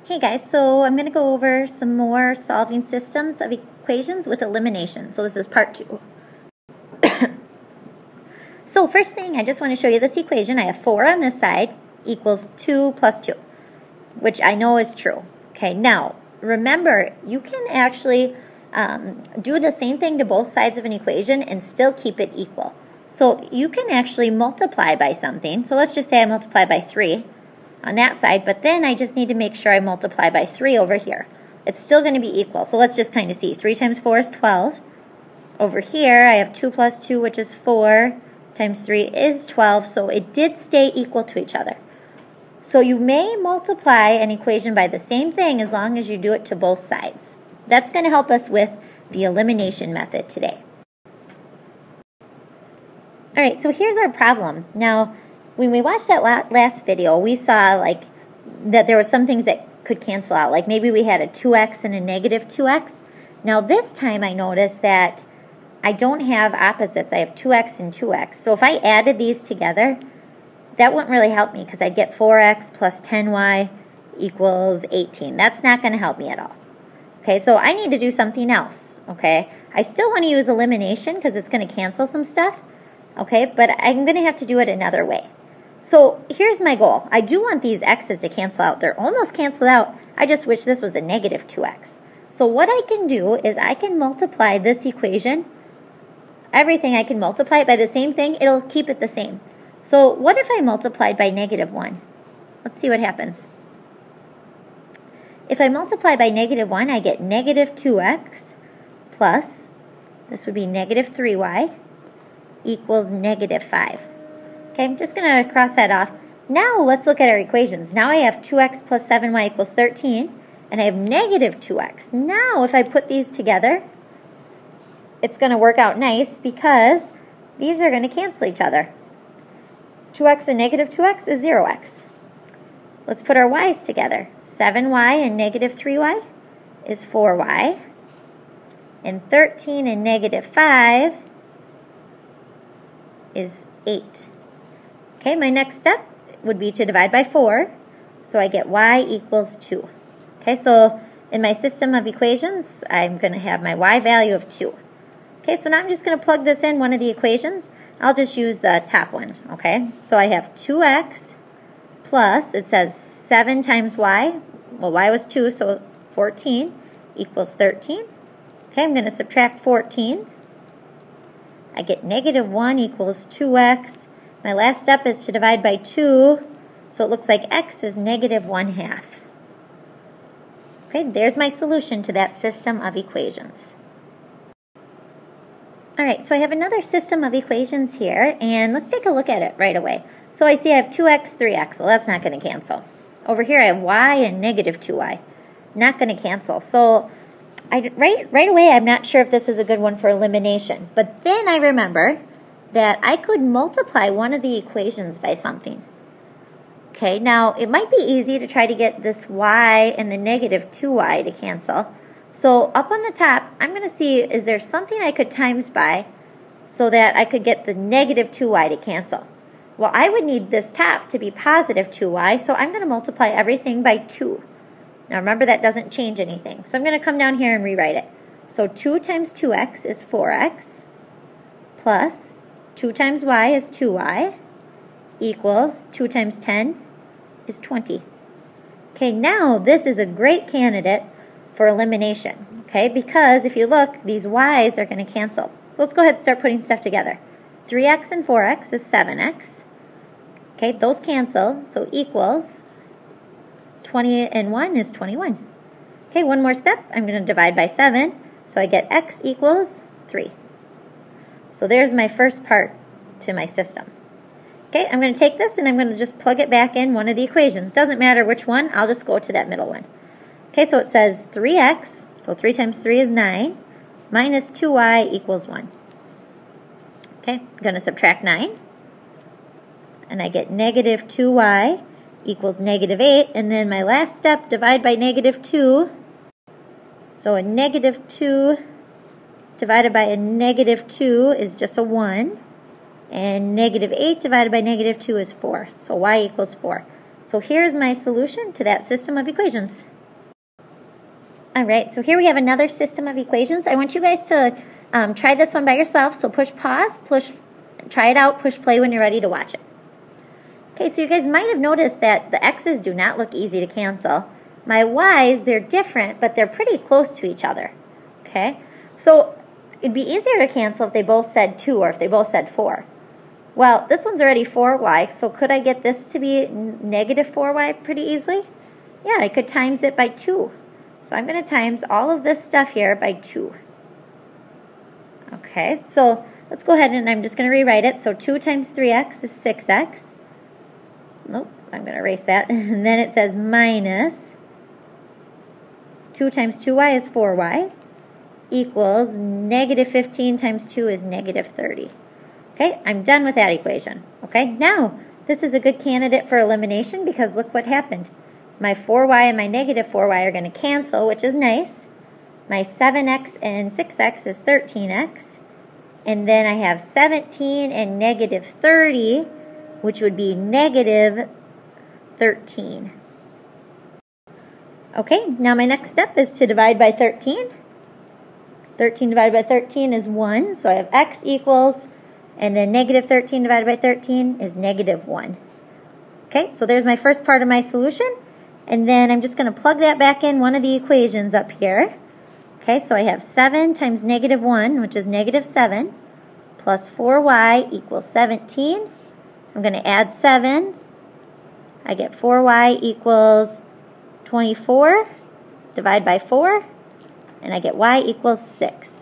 Hey guys, so I'm going to go over some more solving systems of equations with elimination. So this is part 2. So first thing, I just want to show you this equation. I have 4 on this side equals 2 plus 2, which I know is true. Okay, now remember, you can actually do the same thing to both sides of an equation and still keep it equal. So you can actually multiply by something. So let's just say I multiply by 3 on that side, but then I just need to make sure I multiply by 3 over here. It's still going to be equal. So let's just kind of see. 3 times 4 is 12. Over here, I have 2 plus 2, which is 4, times 3 is 12, so it did stay equal to each other. So you may multiply an equation by the same thing as long as you do it to both sides. That's going to help us with the elimination method today. All right, so here's our problem. Now, when we watched that last video, we saw that there were some things that could cancel out. Like maybe we had a 2x and a negative 2x. Now this time I noticed that I don't have opposites. I have 2x and 2x. So if I added these together, that wouldn't really help me because I'd get 4x plus 10y equals 18. That's not going to help me at all. Okay, so I need to do something else. Okay, I still want to use elimination because it's going to cancel some stuff. Okay, but I'm going to have to do it another way. So here's my goal. I do want these x's to cancel out. They're almost canceled out. I just wish this was a negative 2x. So what I can do is I can multiply this equation. Everything I can multiply it by the same thing. It'll keep it the same. So what if I multiplied by negative 1? Let's see what happens. If I multiply by negative 1, I get negative 2x plus, this would be negative 3y, equals negative 5. Okay, I'm just going to cross that off. Now let's look at our equations. Now I have 2x plus 7y equals 13, and I have negative 2x. Now if I put these together, it's going to work out nice because these are going to cancel each other. 2x and negative 2x is 0x. Let's put our y's together. 7y and negative 3y is 4y. And 13 and negative 5 is 8. Okay, my next step would be to divide by 4. So I get y equals 2. Okay, so in my system of equations, I'm going to have my y value of 2. Okay, so now I'm just going to plug this in one of the equations. I'll just use the top one, okay? So I have 2x plus, it says 7 times y. Well, y was 2, so 14 equals 13. Okay, I'm going to subtract 14. I get negative 1 equals 2x. My last step is to divide by 2, so it looks like x is negative 1/2. Okay, there's my solution to that system of equations. All right, so I have another system of equations here, and let's take a look at it right away. So I see I have 2x, 3x. Well, that's not going to cancel. Over here I have y and negative 2y. Not going to cancel. So right away I'm not sure if this is a good one for elimination. But then I remember that I could multiply one of the equations by something. Okay, now it might be easy to try to get this y and the negative 2y to cancel. So up on the top, I'm going to see, is there something I could times by so that I could get the negative 2y to cancel? Well, I would need this top to be positive 2y, so I'm going to multiply everything by 2. Now remember, that doesn't change anything. So I'm going to come down here and rewrite it. So 2 times 2x is 4x plus 2 times y is 2y equals 2 times 10 is 20. Okay, now this is a great candidate for elimination, okay, because if you look, these y's are going to cancel. So let's go ahead and start putting stuff together. 3x and 4x is 7x. Okay, those cancel, so equals 20 and 1 is 21. Okay, one more step. I'm going to divide by 7, so I get x equals 3. So there's my first part to my system. Okay, I'm going to take this and I'm going to just plug it back in one of the equations. Doesn't matter which one, I'll just go to that middle one. Okay, so it says 3x, so 3 times 3 is 9, minus 2y equals 1. Okay, I'm going to subtract 9, and I get negative 2y equals negative 8, and then my last step, divide by negative 2. So a negative 2 divided by a negative 2 is just a 1, and negative 8 divided by negative 2 is 4, so y equals 4. So here's my solution to that system of equations. All right, so here we have another system of equations. I want you guys to try this one by yourself. So push pause, try it out, push play when you're ready to watch it. Okay, so you guys might have noticed that the x's do not look easy to cancel. My y's, they're different, but they're pretty close to each other. Okay, so it'd be easier to cancel if they both said 2 or if they both said 4. Well, this one's already 4y, so could I get this to be negative 4y pretty easily? Yeah, I could times it by 2. So I'm going to times all of this stuff here by 2. Okay, so let's go ahead and I'm just going to rewrite it. So 2 times 3x is 6x. Nope, I'm going to erase that. And then it says minus 2 times 2y is 4y equals negative 15 times 2 is negative 30. Okay, I'm done with that equation. Okay, now this is a good candidate for elimination because look what happened. My 4y and my negative 4y are going to cancel, which is nice. My 7x and 6x is 13x. And then I have 17 and negative 30, which would be negative 13. Okay, now my next step is to divide by 13. 13 divided by 13 is 1, so I have x equals, and then negative 13 divided by 13 is negative 1. Okay, so there's my first part of my solution. And then I'm just going to plug that back in one of the equations up here. Okay, so I have 7 times negative 1, which is negative 7, plus 4y equals 17. I'm going to add 7. I get 4y equals 24. Divide by 4. And I get y equals 6.